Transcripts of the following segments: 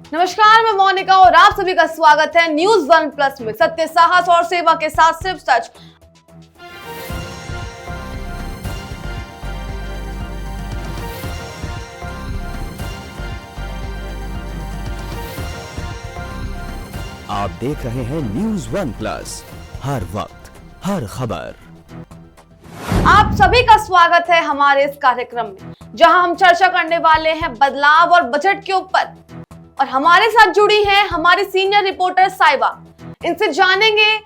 नमस्कार, मैं मोनिका और आप सभी का स्वागत है न्यूज वन प्लस में। सत्य, साहस और सेवा के साथ सिर्फ सच। आप देख रहे हैं न्यूज वन प्लस, हर वक्त हर खबर। आप सभी का स्वागत है हमारे इस कार्यक्रम में, जहां हम चर्चा करने वाले हैं बदलाव और बजट के ऊपर। और हमारे साथ जुड़ी है हमारी सीनियर रिपोर्टर साइबा। इनसे जानेंगे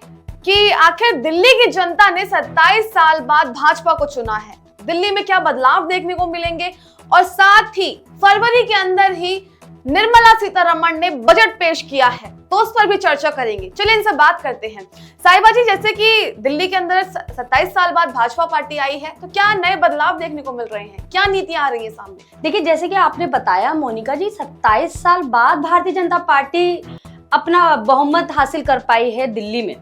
कि आखिर दिल्ली की जनता ने 27 साल बाद भाजपा को चुना है, दिल्ली में क्या बदलाव देखने को मिलेंगे, और साथ ही फरवरी के अंदर ही निर्मला सीतारमण ने बजट पेश किया है, तो उस पर भी चर्चा करेंगे। चलिए इनसे बात करते हैं। साहिबा जी, जैसे कि दिल्ली के अंदर 27 साल बाद भाजपा पार्टी आई है, तो क्या नए बदलाव देखने को मिल रहे हैं, क्या नीतियां आ रही हैं सामने? देखिए, जैसे कि आपने बताया मोनिका जी, 27 साल बाद भारतीय जनता पार्टी अपना बहुमत हासिल कर पाई है दिल्ली में।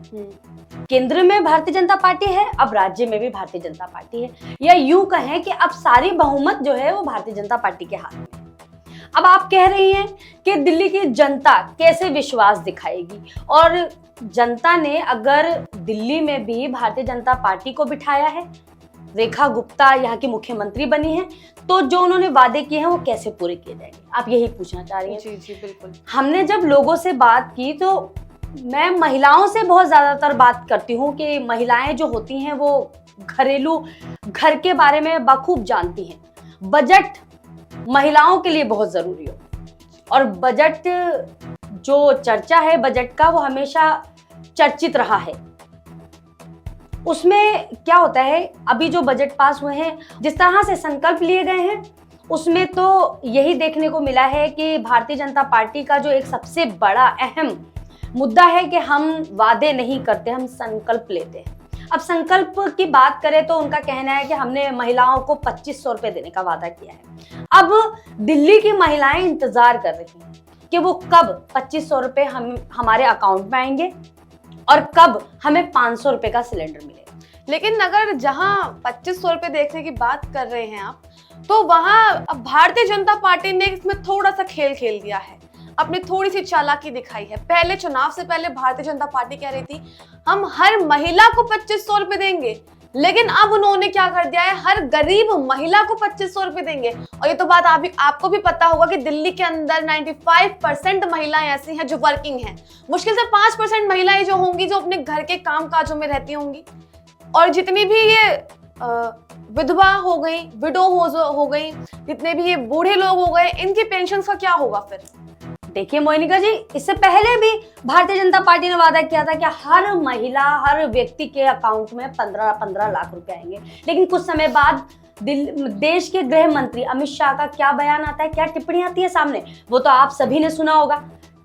केंद्र में भारतीय जनता पार्टी है, अब राज्य में भी भारतीय जनता पार्टी है, या यूं कहें कि अब सारी बहुमत जो है वो भारतीय जनता पार्टी के हाथ में है। अब आप कह रही हैं कि दिल्ली की जनता कैसे विश्वास दिखाएगी, और जनता ने अगर दिल्ली में भी भारतीय जनता पार्टी को बिठाया है, रेखा गुप्ता यहाँ की मुख्यमंत्री बनी है, तो जो उन्होंने वादे किए हैं वो कैसे पूरे किए जाएंगे, आप यही पूछना चाह रही हैं? जी जी बिल्कुल। हमने जब लोगों से बात की तो मैं महिलाओं से बहुत ज्यादातर बात करती हूँ कि महिलाएं जो होती हैं वो घरेलू घर के बारे में बखूब जानती हैं। बजट महिलाओं के लिए बहुत जरूरी हो, और बजट जो चर्चा है बजट का वो हमेशा चर्चित रहा है। उसमें क्या होता है, अभी जो बजट पास हुए हैं, जिस तरह से संकल्प लिए गए हैं, उसमें तो यही देखने को मिला है कि भारतीय जनता पार्टी का जो एक सबसे बड़ा अहम मुद्दा है कि हम वादे नहीं करते, हम संकल्प लेते हैं। अब संकल्प की बात करें तो उनका कहना है कि हमने महिलाओं को 2500 रुपए देने का वादा किया है। अब दिल्ली की महिलाएं इंतजार कर रही हैं कि वो कब 2500 रुपए हमारे अकाउंट में आएंगे और कब हमें 500 रुपए का सिलेंडर मिलेगा। लेकिन अगर जहां 2500 रुपए देखने की बात कर रहे हैं आप, तो वहां भारतीय जनता पार्टी ने इसमें थोड़ा सा खेल खेल दिया है, अपनी थोड़ी सी चालाकी दिखाई है। पहले चुनाव से पहले भारतीय जनता पार्टी कह रही थी हम हर महिला को 2500 रुपए देंगे, लेकिन अब उन्होंने क्या कर दिया है, हर गरीब महिला को 2500 रुपए देंगे। और ये तो बात आपको भी पता होगा कि दिल्ली के अंदर 95% महिलाएं ऐसी हैं जो वर्किंग हैं। मुश्किल से 5% महिलाएं जो होंगी जो अपने घर के काम काजों में रहती होंगी, और जितनी भी ये विधवा हो गई, विडो हो गई, जितने भी ये बूढ़े लोग हो गए, इनकी पेंशन का क्या होगा फिर? देखिए मोनिका जी, इससे पहले भी भारतीय जनता पार्टी ने वादा किया था कि हर महिला, हर व्यक्ति के अकाउंट में 15-15 लाख रुपए आएंगे। लेकिन कुछ समय बाद देश के गृह मंत्री अमित शाह का क्या बयान आता है, क्या टिप्पणी आती है सामने, वो तो आप सभी ने सुना होगा।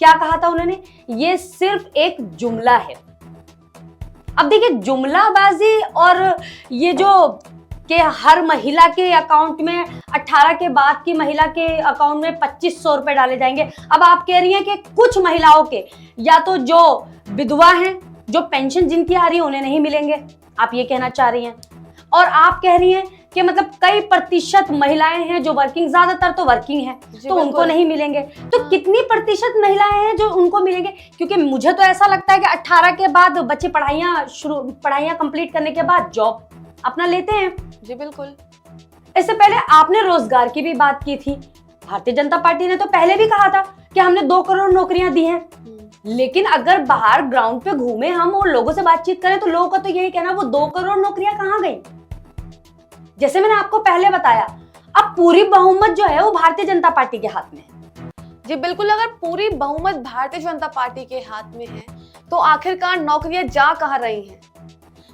क्या कहा था उन्होंने? ये सिर्फ एक जुमला है। अब देखिए, जुमलाबाजी और ये जो कि हर महिला के अकाउंट में 18 के बाद की महिला के अकाउंट में 2500 रुपए डाले जाएंगे। अब आप कह रही हैं कि कुछ महिलाओं के, या तो जो विधवा हैं, जो पेंशन जिनकी आ रही है उन्हें नहीं मिलेंगे, आप ये कहना चाह रही हैं। और आप कह रही हैं कि मतलब कई प्रतिशत महिलाएं हैं जो वर्किंग, ज्यादातर तो वर्किंग है, तो उनको नहीं मिलेंगे। तो कितनी प्रतिशत महिलाएं हैं जो उनको मिलेंगे? क्योंकि मुझे तो ऐसा लगता है कि 18 के बाद बच्चे पढ़ाइयां कंप्लीट करने के बाद जॉब अपना लेते हैं। जी बिल्कुल। इससे पहले आपने रोजगार की भी बात की थी। भारतीय जनता पार्टी ने तो पहले भी कहा था कि हमने 2 करोड़ नौकरियां दी हैं। लेकिन अगर बाहर ग्राउंड पे घूमे हम और लोगों से बातचीत करें तो लोगों का तो यही कहना, वो 2 करोड़ नौकरियां कहां गई? जैसे मैंने आपको पहले बताया, अब पूरी बहुमत जो है वो भारतीय जनता पार्टी के हाथ में है। जी बिल्कुल। अगर पूरी बहुमत भारतीय जनता पार्टी के हाथ में है, तो आखिरकार नौकरियां जा कहां रही हैं?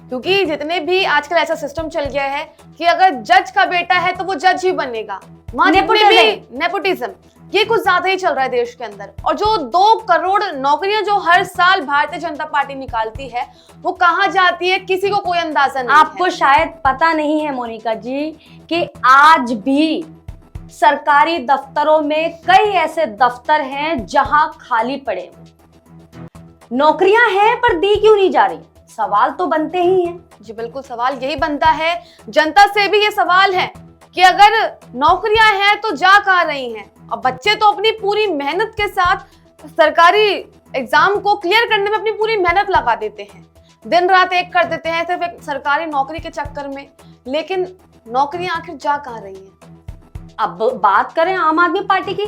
क्योंकि जितने भी आजकल ऐसा सिस्टम चल गया है कि अगर जज का बेटा है तो वो जज ही बनेगा, नेपोटिज्म, ये कुछ ज्यादा ही चल रहा है देश के अंदर। और जो 2 करोड़ नौकरियां जो हर साल भारतीय जनता पार्टी निकालती है, वो कहां जाती है, किसी को कोई अंदाजा नहीं। आपको शायद पता नहीं है मोनिका जी कि आज भी सरकारी दफ्तरों में कई ऐसे दफ्तर हैं जहां खाली पड़े नौकरियां हैं, पर दी क्यों नहीं जा रही? सवाल तो बनते ही हैं। जी बिल्कुल, सवाल यही बनता है, जनता से भी ये सवाल है कि अगर नौकरियां हैं तो जा कहाँ रही हैं। और बच्चे तो अपनी पूरी मेहनत के साथ सरकारी एग्जाम को क्लियर करने में अपनी पूरी मेहनत लगा देते हैं, दिन रात एक कर देते हैं सिर्फ एक सरकारी नौकरी के चक्कर में, लेकिन नौकरियां आखिर जा कहाँ रही हैं। अब बात करें आम आदमी पार्टी की,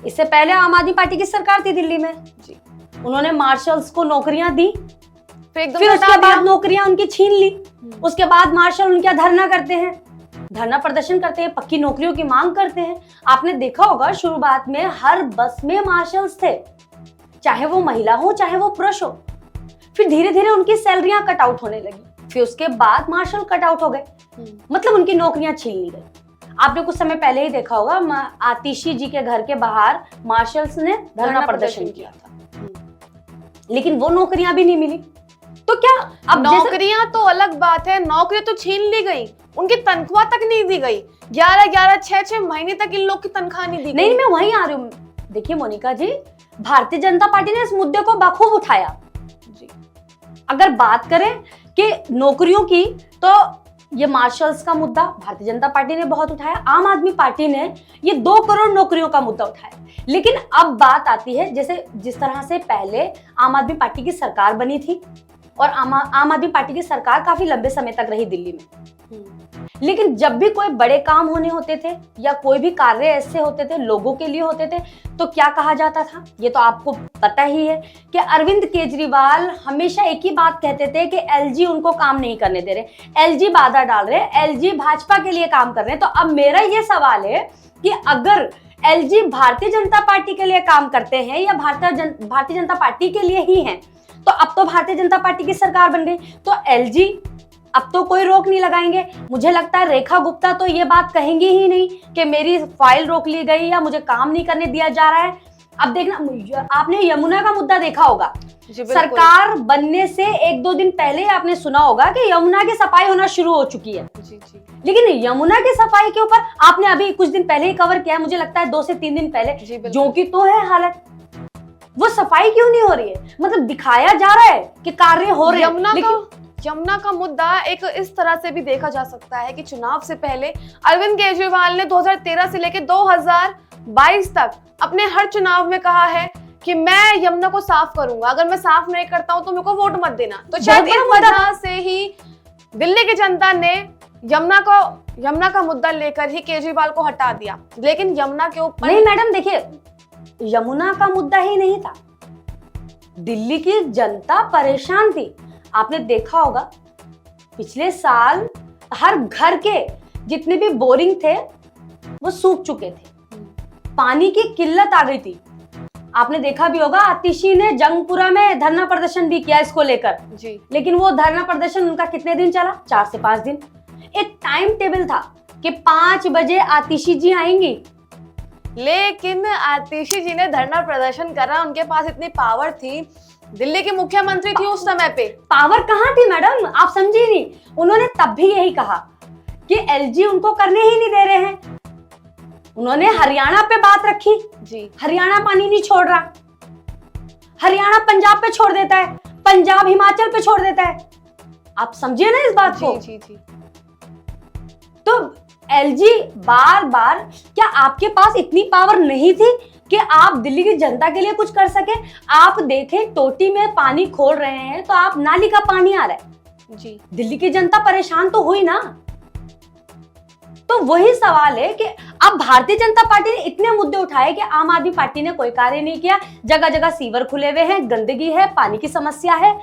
इससे पहले आम आदमी पार्टी की सरकार थी दिल्ली में जी, उन्होंने मार्शल्स को नौकरियां दी, एकदम फिर हटा उसके दिया। बाद नौकरियां उनकी छीन ली। उसके बाद मार्शल उनका धरना करते हैं, धरना प्रदर्शन करते हैं, पक्की नौकरियों की मांग करते हैं। आपने देखा होगा शुरुआत में हर बस में मार्शल्स थे, चाहे वो महिला हो चाहे वो पुरुष हो। फिर धीरे धीरे उनकी सैलरियां कट आउट होने लगी, फिर उसके बाद मार्शल कट आउट हो गए, मतलब उनकी नौकरियां छीन ली गई। आपने कुछ समय पहले ही देखा होगा आतिशी जी के घर के बाहर मार्शल्स ने धरना प्रदर्शन किया था, लेकिन वो नौकरियां भी नहीं मिली। तो क्या अब नौकरियां तो अलग बात है, नौकरी तो छीन ली गई, उनकी तनख्वाह तक नहीं दी गई। 11-11, 6-6 महीने तक इन लोग की तनख्वाह नहीं दी गई। नहीं, मैं वहीं आ रही हूँ। देखिए मोनिका जी, भारतीय जनता पार्टी ने इस मुद्दे को बखूब उठाया जी। अगर बात करें कि नौकरियों की, तो ये मार्शल्स का मुद्दा भारतीय जनता पार्टी ने बहुत उठाया, आम आदमी पार्टी ने ये 2 करोड़ नौकरियों का मुद्दा उठाया। लेकिन अब बात आती है, जैसे जिस तरह से पहले आम आदमी पार्टी की सरकार बनी थी और आम आदमी पार्टी की सरकार काफी लंबे समय तक रही दिल्ली में, लेकिन जब भी कोई बड़े काम होने होते थे या कोई भी कार्य ऐसे होते थे, लोगों के लिए होते थे, तो क्या कहा जाता था, ये तो आपको पता ही है कि अरविंद केजरीवाल हमेशा एक ही बात कहते थे कि एलजी उनको काम नहीं करने दे रहे, एलजी बाधा डाल रहे, एलजी भाजपा के लिए काम कर रहे हैं। तो अब मेरा ये सवाल है कि अगर एलजी भारतीय जनता पार्टी के लिए काम करते हैं या भारतीय जनता पार्टी के लिए ही हैं, तो अब तो भारतीय जनता पार्टी की सरकार बन गई, तो एलजी अब तो कोई रोक नहीं लगाएंगे। मुझे लगता है रेखा गुप्ता तो ये बात कहेंगी ही नहीं कि मेरी फाइल रोक ली गई या मुझे काम नहीं करने दिया जा रहा है। अब देखना, आपने यमुना का मुद्दा देखा होगा, सरकार बनने से 1-2 दिन पहले आपने सुना होगा कि यमुना की सफाई होना शुरू हो चुकी है। जी। लेकिन यमुना की सफाई के ऊपर आपने अभी कुछ दिन पहले ही कवर किया है, मुझे लगता है 2 से 3 दिन पहले, जो कि तो है हालत, वो सफाई क्यों नहीं हो रही है? मतलब दिखाया जा रहा है कि कार्य हो रहे हैं। यमुना का मुद्दा एक इस तरह से भी देखा जा सकता है कि चुनाव से पहले अरविंद केजरीवाल ने 2013 से लेकर 2022 तक अपने हर चुनाव में कहा है कि मैं यमुना को साफ करूंगा, अगर मैं साफ नहीं करता हूं तो मेरे को वोट मत देना। तो शायद इस वजह से ही दिल्ली की जनता ने यमुना का मुद्दा लेकर ही केजरीवाल को हटा दिया। लेकिन यमुना के ऊपर नहीं मैडम, देखिए यमुना का मुद्दा ही नहीं था, दिल्ली की जनता परेशान थी। आपने देखा होगा पिछले साल हर घर के जितने भी बोरिंग थे वो सूख चुके थे, पानी की किल्लत आ गई थी। आपने देखा भी होगा आतिशी ने जंगपुरा में धरना प्रदर्शन भी किया इसको लेकर जी, लेकिन वो धरना प्रदर्शन उनका कितने दिन चला? 4 से 5 दिन। एक टाइम टेबल था कि 5 बजे आतिशी जी आएंगी, लेकिन आतिशी जी ने धरना प्रदर्शन करा, उनके पास इतनी पावर थी, दिल्ली की मुख्यमंत्री थी उस समय पे। पावर कहाँ थी मैडम, आप समझी नहीं। उन्होंने तब भी यही कहा कि एलजी उनको करने ही नहीं दे रहे हैं। उन्होंने हरियाणा पे बात रखी जी, हरियाणा पानी नहीं छोड़ रहा, हरियाणा पंजाब पे छोड़ देता है, पंजाब हिमाचल पे छोड़ देता है। आप समझिए ना इस बात को। जी। तो एलजी बार बार, क्या आपके पास इतनी पावर नहीं थी कि आप दिल्ली की जनता के लिए कुछ कर सके? आप देखें टोटी में पानी खोल रहे हैं तो आप नाली का पानी आ रहा है जी, दिल्ली की जनता परेशान तो हुई ना। तो वही सवाल है कि अब भारतीय जनता पार्टी ने इतने मुद्दे उठाए कि आम आदमी पार्टी ने कोई कार्य नहीं किया। जगह जगह सीवर खुले हुए हैं, गंदगी है, पानी की समस्या है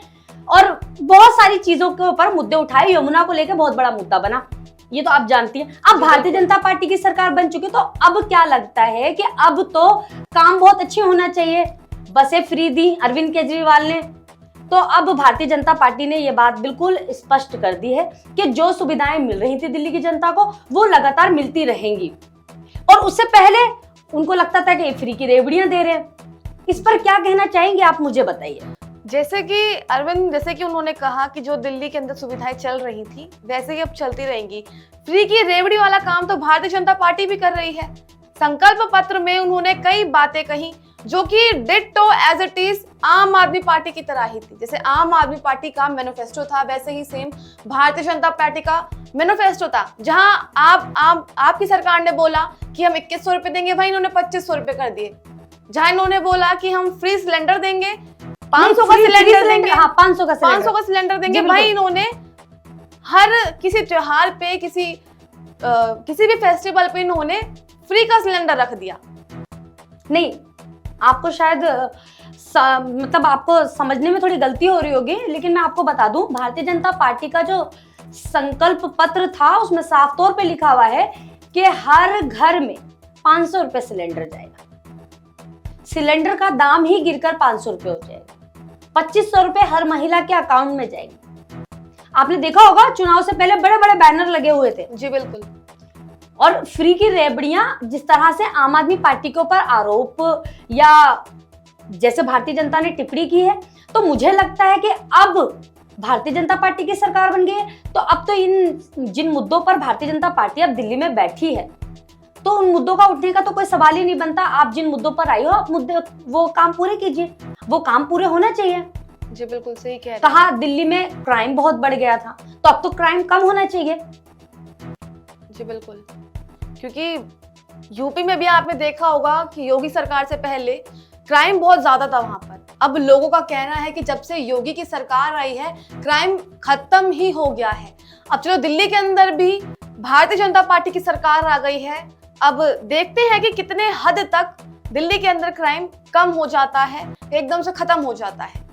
और बहुत सारी चीजों के ऊपर मुद्दे उठाए। यमुना को लेकर बहुत बड़ा मुद्दा बना, ये तो आप जानती हैं। अब भारतीय जनता पार्टी की सरकार बन चुकी, तो अब क्या लगता है कि अब तो काम बहुत अच्छे होना चाहिए। बसें फ्री दी अरविंद केजरीवाल ने, तो अब भारतीय जनता पार्टी ने ये बात बिल्कुल स्पष्ट कर दी है कि जो सुविधाएं मिल रही थी दिल्ली की जनता को वो लगातार मिलती रहेंगी। और उससे पहले उनको लगता था कि फ्री की रेवड़ियां दे रहे हैं। इस पर क्या कहना चाहेंगे आप, मुझे बताइए। जैसे कि उन्होंने कहा कि जो दिल्ली के अंदर सुविधाएं चल रही थी वैसे ही अब चलती रहेंगी। फ्री की रेवड़ी वाला काम तो भारतीय जनता पार्टी भी कर रही है। संकल्प पत्र में उन्होंने कई बातें कही, जो कि डिट्टो एज इट इज आम आदमी पार्टी की तरह ही थी। जैसे आम आदमी पार्टी का मैनिफेस्टो था, वैसे ही सेम भारतीय जनता पार्टी का मैनिफेस्टो था। जहां आपकी सरकार ने बोला कि हम 2100 रुपए देंगे, भाई इन्होंने 2500 रुपए कर दिए। जहां इन्होंने बोला कि हम फ्री सिलेंडर देंगे, 500 का सिलेंडर देंगे, हाँ 500 का सिलेंडर देंगे, भाई इन्होंने हर किसी त्योहार पे, किसी भी फेस्टिवल पे इन्होंने फ्री का सिलेंडर रख दिया। नहीं, आपको शायद मतलब आपको समझने में थोड़ी गलती हो रही होगी, लेकिन मैं आपको बता दूं, भारतीय जनता पार्टी का जो संकल्प पत्र था उसमें साफ तौर पे लिखा हुआ है कि हर घर में 500 रुपए सिलेंडर जाएगा। सिलेंडर का दाम ही गिरकर 500 रुपए हो जाएगा। 2500 रुपए हर महिला के अकाउंट में जाएगी। आपने देखा होगा चुनाव से पहले बड़े बड़े बैनर लगे हुए थे। जी बिल्कुल। और फ्री की रेबड़ियां जिस तरह से आम आदमी पार्टी के ऊपर आरोप या जैसे भारतीय जनता ने टिप्पणी की है, तो मुझे लगता है कि अब भारतीय जनता पार्टी की सरकार बन गई है, तो अब तो जिन मुद्दों पर भारतीय जनता पार्टी अब दिल्ली में बैठी है, तो उन मुद्दों का उठने का तो कोई सवाल ही नहीं बनता। आप जिन मुद्दों पर आई हो, आप मुद्दे वो काम पूरे कीजिए, वो काम पूरे होना चाहिए। जी बिल्कुल सही कह रहे हैं। कहा दिल्ली में क्राइम बहुत बढ़ गया था, तो अब तो क्राइम कम होना चाहिए। जी बिल्कुल, क्योंकि यूपी में भी आपने देखा होगा कि योगी सरकार से पहले क्राइम बहुत ज्यादा था वहां पर। अब लोगों का कहना है कि जब से योगी की सरकार आई है, क्राइम खत्म ही हो गया है। अब चलो दिल्ली के अंदर भी भारतीय जनता पार्टी की सरकार आ गई है, अब देखते हैं कि कितने हद तक दिल्ली के अंदर क्राइम कम हो जाता है, एकदम से खत्म हो जाता है।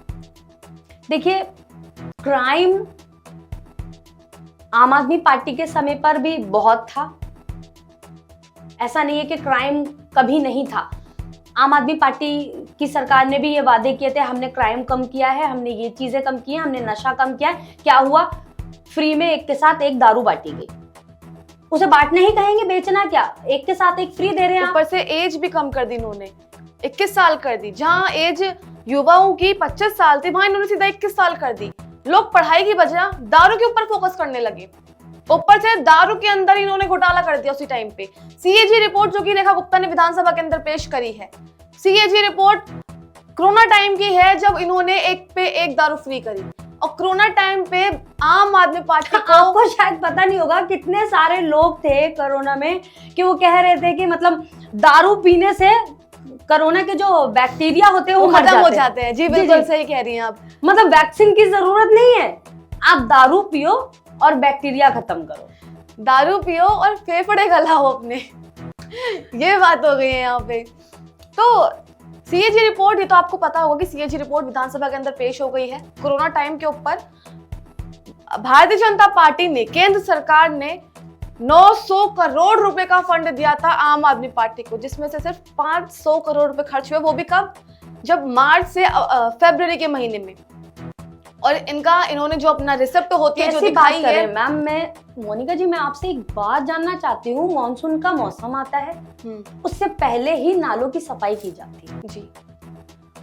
देखिए, क्राइम आम आदमी पार्टी के समय पर भी बहुत था। ऐसा नहीं है कि क्राइम कभी नहीं था। आम आदमी पार्टी की सरकार ने भी ये वादे किए थे, हमने क्राइम कम किया है, हमने ये चीजें कम की हैं, हमने नशा कम किया है। क्या हुआ? फ्री में एक के साथ एक दारू बांटी गई। उसे बांटना ही कहेंगे, बेचना क्या? एक के साथ एक फ्री दे रहे हैं। ऊपर से एज भी कम कर दी इन्होंने, 21 साल कर दी। जहां एज युवाओं की 25 साल थी, वहां इन्होंने सीधा 21 साल कर दी। लोग पढ़ाई की बजाय दारू के ऊपर फोकस करने लगे। ऊपर से दारू के अंदर इन्होंने घोटाला कर दिया उसी टाइम पे। सीएजी रिपोर्ट जो कि रेखा गुप्ता ने विधानसभा के अंदर पेश करी है, सीएजी रिपोर्ट कोरोना टाइम की है, जब इन्होंने एक पे एक दारू फ्री करी। और कोरोना टाइम पे आम आदमी पार्टी को, आपको शायद पता नहीं होगा कितने सारे लोग थे कोरोना में कि वो कह रहे थे कि मतलब दारू पीने से कोरोना के जो बैक्टीरिया होते हैं वो खत्म हो जाते हैं। जी बिल्कुल सही कह रही हैं आप। मतलब वैक्सीन की जरूरत नहीं है, आप दारू पियो और बैक्टीरिया खत्म करो। दारू पियो और फेफड़े गलाओ अपने, ये बात हो गई है यहाँ पे। तो सीएजी रिपोर्ट, ये तो आपको पता होगा कि सीएजी रिपोर्ट विधानसभा के अंदर पेश हो गई है। कोरोना टाइम के ऊपर भारतीय जनता पार्टी ने, केंद्र सरकार ने 900 करोड़ रुपए का फंड दिया था आम आदमी पार्टी को, जिसमें से सिर्फ 500 करोड़ रुपए खर्च हुए, वो भी कब? जब मार्च से फरवरी के महीने में। और इन्होंने जो अपना रिसिप्ट होती है जो दिखाई है। मैम, मैं मोनिका जी, मैं आपसे एक बात जानना चाहती हूँ। मॉनसून का मौसम आता है, उससे पहले ही नालों की सफाई की जाती है। जी,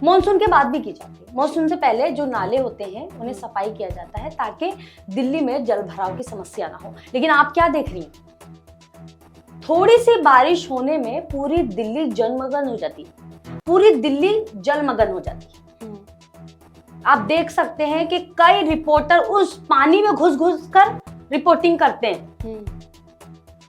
मॉनसून के बाद भी की जाती है। मॉनसून से पहले जो नाले होते हैं उन्हें सफाई किया जाता है ताकि दिल्ली में जल भराव की समस्या ना हो। लेकिन आप क्या देख रही हैं? थोड़ी सी बारिश होने में पूरी दिल्ली जलमग्न हो जाती है, पूरी दिल्ली जलमग्न हो जाती है। आप देख सकते हैं कि कई रिपोर्टर उस पानी में घुस कर रिपोर्टिंग करते हैं।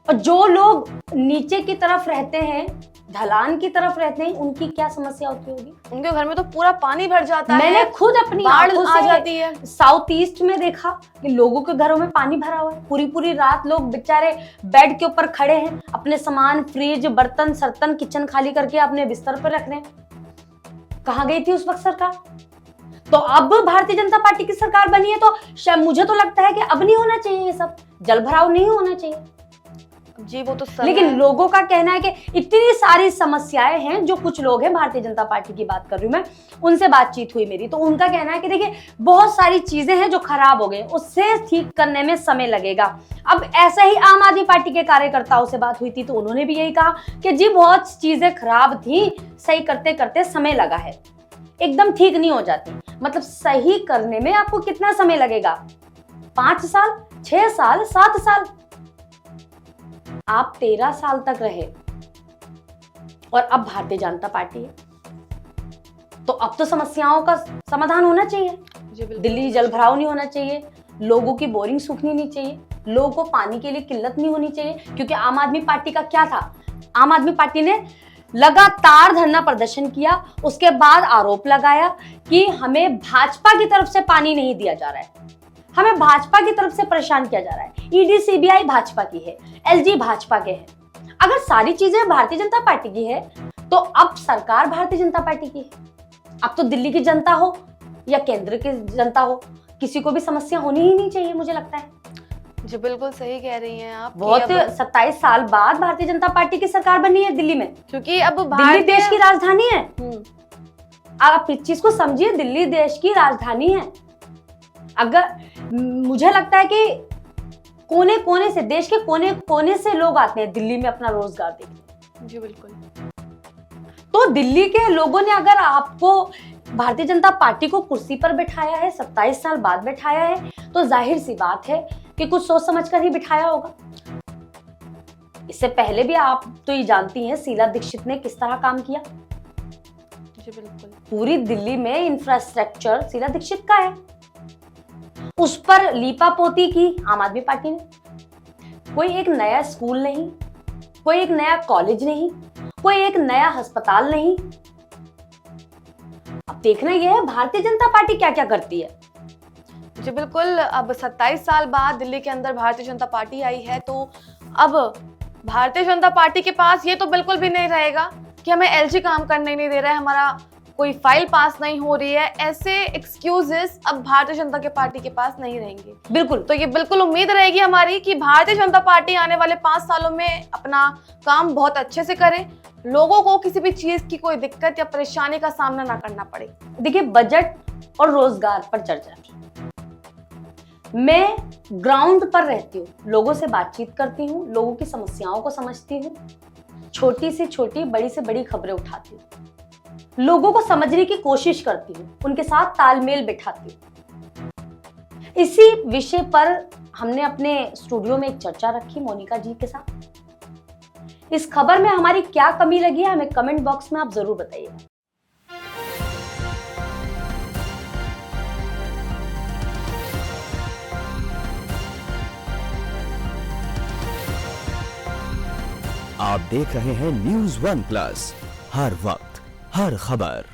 और जो लोग नीचे की तरफ रहते हैं, ढलान की तरफ रहते हैं, उनकी क्या समस्या होती होगी? उनके घर में तो पूरा पानी भर जाता है। मैंने खुद अपनी आंखों से आ जाती है साउथ ईस्ट में देखा कि लोगों के घरों में पानी भरा हुआ है। पूरी पूरी रात लोग बेचारे बेड के ऊपर खड़े हैं, अपने सामान, फ्रिज, बर्तन सर्तन, किचन खाली करके अपने बिस्तर पर रख रहे हैं। कहाँ गई थी उस वक्त सरकार? तो अब भारतीय जनता पार्टी की सरकार बनी है, तो मुझे तो लगता है कि अब नहीं होना चाहिए, ये सब जल भराव नहीं होना चाहिए। जी वो तो लेकिन लोगों का कहना है कि इतनी सारी समस्याएं हैं। जो कुछ लोग हैं, भारतीय जनता पार्टी की बात कर रही हूं मैं, उनसे बातचीत हुई मेरी, तो उनका कहना है कि देखिए बहुत सारी चीजें हैं जो खराब हो गई, उससे ठीक करने में समय लगेगा। अब ऐसा ही आम आदमी पार्टी के कार्यकर्ताओं से बात हुई थी, तो उन्होंने भी यही कहा कि जी बहुत चीजें खराब थी, सही करते करते समय लगा है, एकदम ठीक नहीं हो जाती। मतलब सही करने में आपको कितना समय लगेगा? 5 साल, 6 साल, 7 साल? आप 13 साल तक रहे और अब भारतीय जनता पार्टी है। तो अब तो समस्याओं का समाधान होना चाहिए। जी बिल्कुल। दिल्ली जल भराव नहीं होना चाहिए, लोगों की बोरिंग सूखनी नहीं चाहिए, लोगों को पानी के लिए किल्लत नहीं होनी चाहिए। क्योंकि आम आदमी पार्टी का क्या था, आम आदमी पार्टी ने लगातार धरना प्रदर्शन किया, उसके बाद आरोप लगाया कि हमें भाजपा की तरफ से पानी नहीं दिया जा रहा है, हमें भाजपा की तरफ से परेशान किया जा रहा है। ईडी सीबीआई भाजपा की है, एलजी भाजपा के हैं। अगर सारी चीजें भारतीय जनता पार्टी की है तो अब सरकार भारतीय जनता पार्टी की है। अब तो दिल्ली की जनता हो या केंद्र की जनता हो, किसी को भी समस्या होनी ही नहीं चाहिए, मुझे लगता है। जी बिल्कुल सही कह रही हैं आप। बहुत 27 साल बाद भारतीय जनता पार्टी की सरकार बनी है दिल्ली में, क्योंकि अब दिल्ली देश की राजधानी है। हम्म, आप इस चीज को समझिए, दिल्ली देश की राजधानी है। अगर मुझे लगता है कि कोने कोने से, देश के कोने कोने से लोग आते हैं दिल्ली में अपना रोजगार देखने। जी बिल्कुल। तो दिल्ली के लोगों ने अगर आपको, भारतीय जनता पार्टी को कुर्सी पर बिठाया है, 27 साल बाद बिठाया है, तो जाहिर सी बात है कि कुछ सोच समझ कर ही बिठाया होगा। इससे पहले भी आप तो ये जानती हैं शीला दीक्षित ने किस तरह काम किया। जी बिल्कुल। पूरी दिल्ली में इंफ्रास्ट्रक्चर शीला दीक्षित का है, उस पर लीपापोती की आम आदमी पार्टी ने। कोई एक नया स्कूल नहीं, कोई एक नया कॉलेज नहीं, कोई एक नया अस्पताल नहीं। अब देखना यह है भारतीय जनता पार्टी क्या क्या करती है। जी बिल्कुल। अब 27 साल बाद दिल्ली के अंदर भारतीय जनता पार्टी आई है, तो अब भारतीय जनता पार्टी के पास ये तो बिल्कुल भी नहीं रहेगा कि हमें एलजी काम करने नहीं दे रहा है, हमारा कोई फाइल पास नहीं हो रही है। ऐसे एक्सक्यूजेस अब भारतीय जनता के पार्टी के पास नहीं रहेंगे। बिल्कुल। तो ये बिल्कुल उम्मीद रहेगी हमारी कि भारतीय जनता पार्टी आने वाले 5 सालों में अपना काम बहुत अच्छे से करे, लोगों को किसी भी चीज की कोई दिक्कत या परेशानी का सामना ना करना पड़े। देखिए, बजट और रोजगार पर चर्चा। मैं ग्राउंड पर रहती हूँ, लोगों से बातचीत करती हूँ, लोगों की समस्याओं को समझती हूँ, छोटी से छोटी, बड़ी से बड़ी खबरें उठाती हूँ, लोगों को समझने की कोशिश करती हूँ, उनके साथ तालमेल बिठाती हूँ। इसी विषय पर हमने अपने स्टूडियो में एक चर्चा रखी मोनिका जी के साथ। इस खबर में हमारी क्या कमी लगी है, हमें कमेंट बॉक्स में आप जरूर बताइएगा। आप देख रहे हैं न्यूज़ वन प्लस, हर वक्त हर खबर।